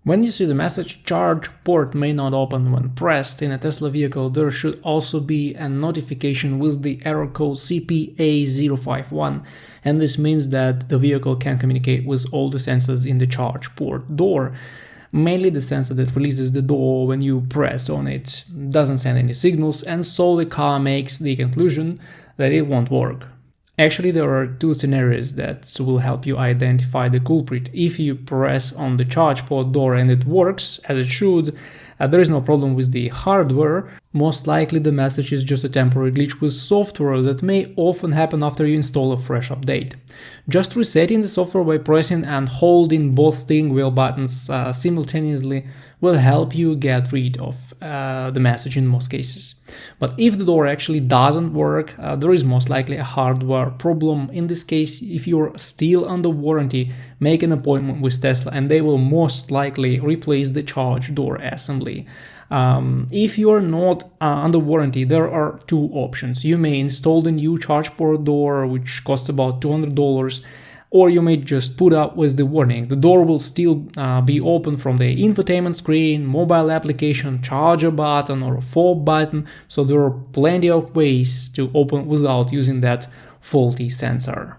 When you see the message "charge port may not open when pressed" in a Tesla vehicle, there should also be a notification with the error code CP-A051, and this means that the vehicle can communicate with all the sensors in the charge port door. Mainly the sensor that releases the door when you press on it doesn't send any signals, and so the car makes the conclusion that it won't work. Actually, there are two scenarios that will help you identify the culprit. If you press on the charge port door and it works, as it should, there is no problem with the hardware. Most likely the message is just a temporary glitch with software that may often happen after you install a fresh update. Just resetting the software by pressing and holding both steering wheel buttons simultaneously will help you get rid of the message in most cases. But if the door actually doesn't work, there is most likely a hardware problem. In this case, if you're still under warranty, make an appointment with Tesla and they will most likely replace the charge door assembly. If you are not under warranty, there are two options. You may install the new charge port door, which costs about $200, or you may just put up with the warning. The door will still be open from the infotainment screen, mobile application, charger button, or a fob button, so there are plenty of ways to open without using that faulty sensor.